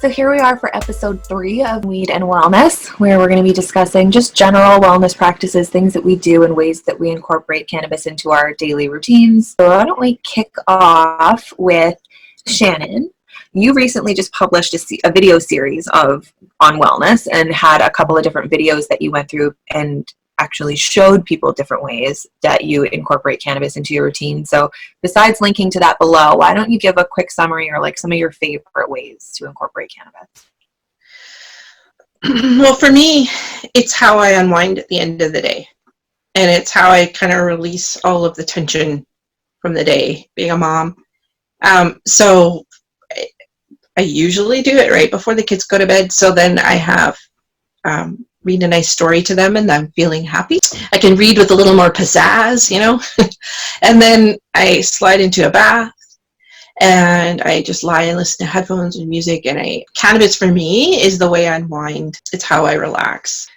So here we are for episode 3 of Weed and Wellness, where we're going to be discussing just general wellness practices, things that we do and ways that we incorporate cannabis into our daily routines. So why don't we kick off with Shannon. You recently just published a video series on wellness and had a couple of different videos that you went through and actually showed people different ways that you incorporate cannabis into your routine. So besides linking to that below, why don't you give a quick summary or like some of your favorite ways to incorporate cannabis? Well, for me, it's how I unwind at the end of the day. And it's how I kind of release all of the tension from the day, being a mom. So I usually do it right before the kids go to bed. So then I have read a nice story to them and I'm feeling happy. I can read with a little more pizzazz, and then I slide into a bath and I just lie and listen to headphones and music. And cannabis for me is the way I unwind. It's how I relax.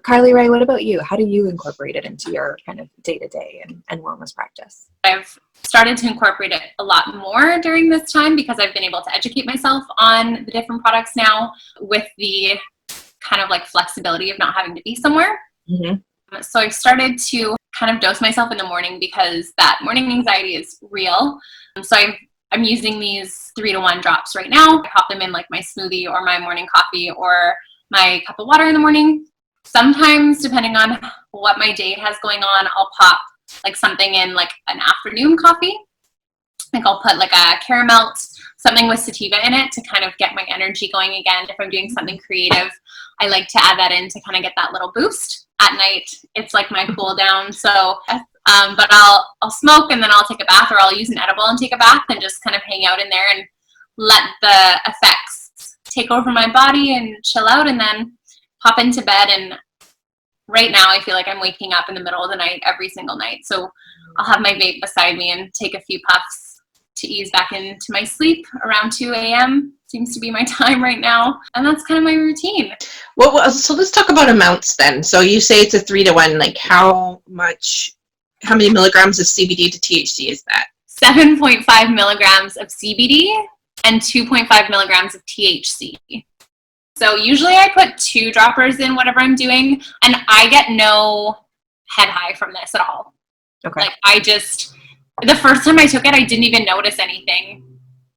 Carly Rae, what about you? How do you incorporate it into your kind of day-to-day and wellness practice? I've started to incorporate it a lot more during this time because I've been able to educate myself on the different products now with the kind of like flexibility of not having to be somewhere. Mm-hmm. So I've started to kind of dose myself in the morning because that morning anxiety is real. So I'm using these 3-to-1 drops right now. I pop them in like my smoothie or my morning coffee or my cup of water in the morning. Sometimes, depending on what my day has going on, I'll pop like something in like an afternoon coffee. Like I'll put like a caramel, something with sativa in it to kind of get my energy going again. If I'm doing something creative, I like to add that in to kind of get that little boost. At night, it's like my cool down. So, but I'll smoke and then I'll take a bath, or I'll use an edible and take a bath and just kind of hang out in there and let the effects take over my body and chill out, and then pop into bed. And right now I feel like I'm waking up in the middle of the night every single night. So I'll have my vape beside me and take a few puffs to ease back into my sleep around 2 a.m. Seems to be my time right now. And that's kind of my routine. Well, so let's talk about amounts then. So you say it's a 3-to-1, like how many milligrams of CBD to THC is that? 7.5 milligrams of CBD and 2.5 milligrams of THC. So usually I put 2 droppers in whatever I'm doing, and I get no head high from this at all. Okay. Like the first time I took it, I didn't even notice anything.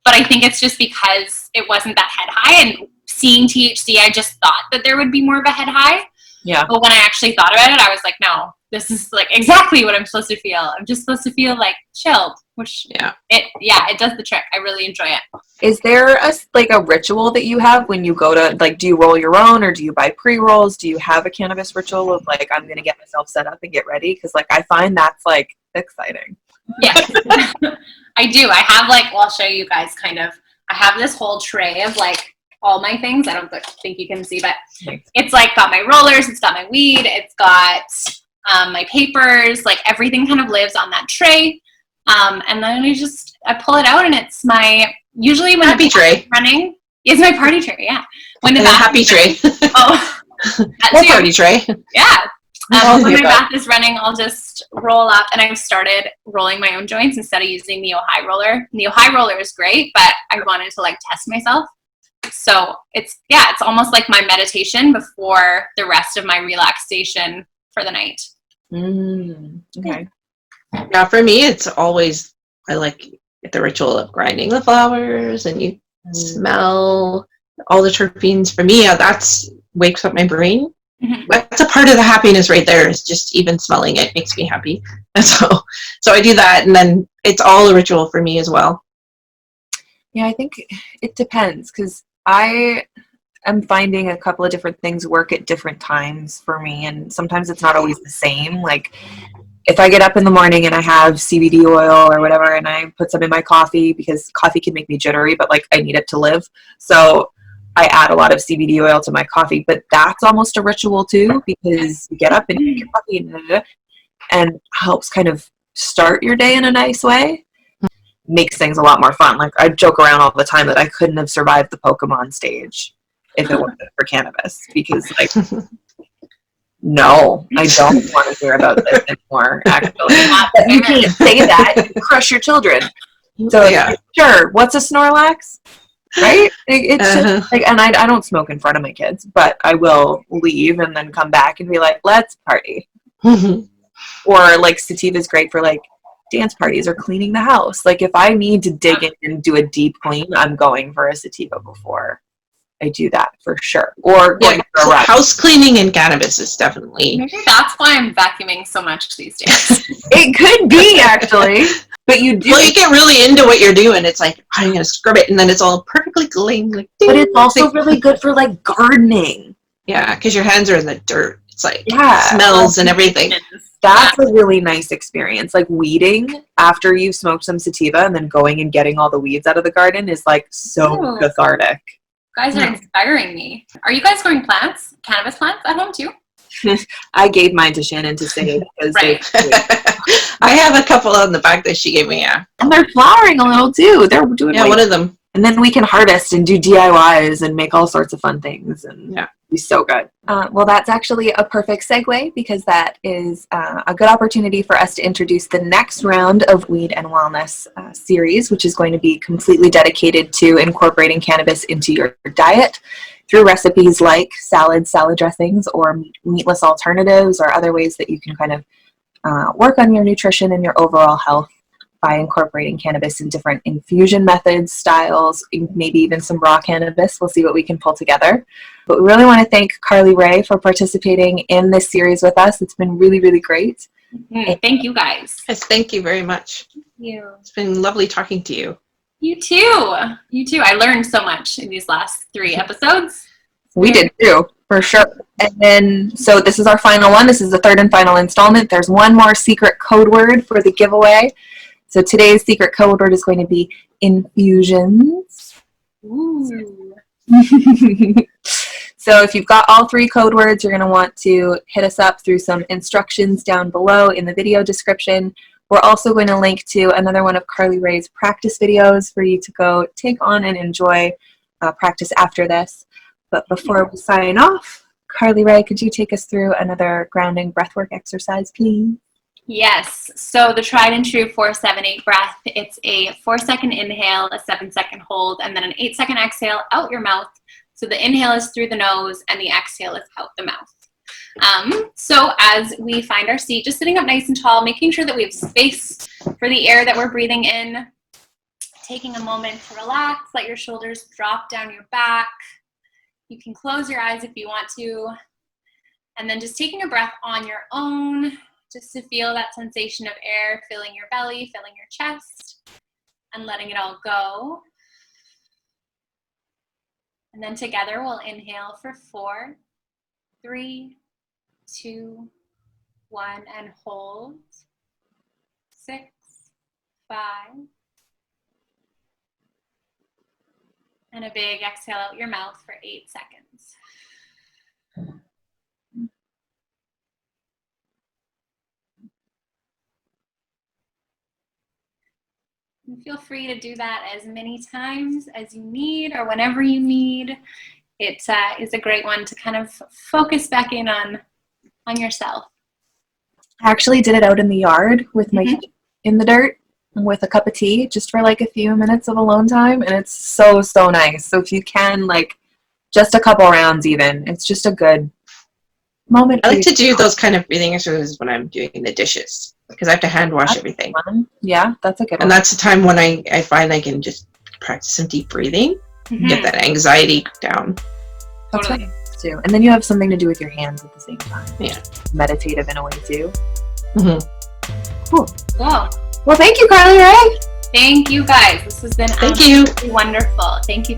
But I think it's just because it wasn't that head high, and seeing THC, I just thought that there would be more of a head high. Yeah. But when I actually thought about it, I was like, no, this is like exactly what I'm supposed to feel. I'm just supposed to feel like chilled, which it does the trick. I really enjoy it. Is there a ritual that you have when you go to, like, do you roll your own or do you buy pre-rolls? Do you have a cannabis ritual of like, I'm going to get myself set up and get ready? Because like, I find that's like exciting. Yeah, I do. I have I'll show you guys kind of, I have this whole tray of like all my things. I don't think you can see, but it's like got my rollers, it's got my weed, it's got my papers, like everything kind of lives on that tray. And then I pull it out and it's usually when happy tray running. It's my party tray, yeah. When the happy tray. Oh, more party tray. Yeah. When my bath is running, I'll just roll up, and I've started rolling my own joints instead of using the Ojai roller. And the Ojai roller is great, but I wanted to like test myself. So it's almost like my meditation before the rest of my relaxation for the night. Okay. Yeah, for me, it's always, I like the ritual of grinding the flowers, and you smell all the terpenes. For me, that's wakes up my brain. Mm-hmm. That's a part of the happiness right there, is just even smelling it makes me happy. And so I do that, and then it's all a ritual for me as well. Yeah, I think it depends, because I am finding a couple of different things work at different times for me, and sometimes it's not always the same. Like if I get up in the morning and I have CBD oil or whatever, and I put some in my coffee, because coffee can make me jittery, but like I need it to live. So I add a lot of CBD oil to my coffee, but that's almost a ritual too, because you get up and you make your coffee and helps kind of start your day in a nice way. Makes things a lot more fun. Like I joke around all the time that I couldn't have survived the Pokemon stage if it wasn't for cannabis, because like, no, I don't want to hear about this anymore, actually. You can't say that. You crush your children. So yeah. Sure, what's a Snorlax? Right? It's just like, and I don't smoke in front of my kids, but I will leave and then come back and be like, let's party. Or like sativa is great for like dance parties or cleaning the house. Like if I need to dig in and do a deep clean, I'm going for a sativa before I do that for sure. Or going for a run. House cleaning and cannabis is definitely. Maybe that's why I'm vacuuming so much these days. It could be actually, but you do. Well, you get really into what you're doing. It's like I'm gonna scrub it, and then it's all perfectly clean. Like, but it's also really good for like gardening. Yeah, because your hands are in the dirt. It's like it smells and everything. That's a really nice experience. Like weeding after you've smoked some sativa and then going and getting all the weeds out of the garden is like so cathartic. You guys are inspiring me. Are you guys growing cannabis plants at home too? I gave mine to Shannon to save because I have a couple on the back that she gave me. Yeah, and they're flowering a little too. They're doing one of them. And then we can harvest and do DIYs and make all sorts of fun things, and be so good. Well, that's actually a perfect segue because that is a good opportunity for us to introduce the next round of Weed and Wellness series, which is going to be completely dedicated to incorporating cannabis into your diet through recipes like salad dressings, or meatless alternatives, or other ways that you can kind of work on your nutrition and your overall health by incorporating cannabis in different infusion methods, styles, maybe even some raw cannabis. We'll see what we can pull together. But we really want to thank Carly Rae for participating in this series with us. It's been really, really great. Thank you guys. Yes, thank you very much. Thank you. It's been lovely talking to you. You too. You too. I learned so much in these last 3 episodes. We did too, for sure. And then, so this is our final one. This is the 3rd and final installment. There's one more secret code word for the giveaway. So today's secret code word is going to be infusions. Ooh. So if you've got all 3 code words, you're going to want to hit us up through some instructions down below in the video description. We're also going to link to another one of Carly Rae's practice videos for you to go take on and enjoy practice after this. But before we sign off, Carly Rae, could you take us through another grounding breathwork exercise, please? Yes. So the tried and true 4-7-8 breath. It's a 4-second inhale, a 7-second hold, and then an 8-second exhale out your mouth. So the inhale is through the nose and the exhale is out the mouth. So as we find our seat, just sitting up nice and tall, making sure that we have space for the air that we're breathing in. Taking a moment to relax, let your shoulders drop down your back. You can close your eyes if you want to. And then just taking a breath on your own, just to feel that sensation of air filling your belly, filling your chest, and letting it all go. And then together we'll inhale for 4, 3, 2, 1, and hold. 6, 5. And a big exhale out your mouth for 8 seconds. And feel free to do that as many times as you need or whenever you need. It is a great one to kind of focus back in on yourself. I actually did it out in the yard with my feet in the dirt with a cup of tea just for like a few minutes of alone time, and it's so nice. So if you can, like, just a couple rounds even, it's just a good moment. I like to do those kind of breathing exercises when I'm doing the dishes because I have to hand wash everything. Yeah, that's a good one. And that's the time when I find I can just practice some deep breathing, get that anxiety down. Totally. Too. And then you have something to do with your hands at the same time. Yeah. Meditative in a way too. Cool. Well, thank you, Carly Rae. Thank you guys. This has been absolutely wonderful. Thank you.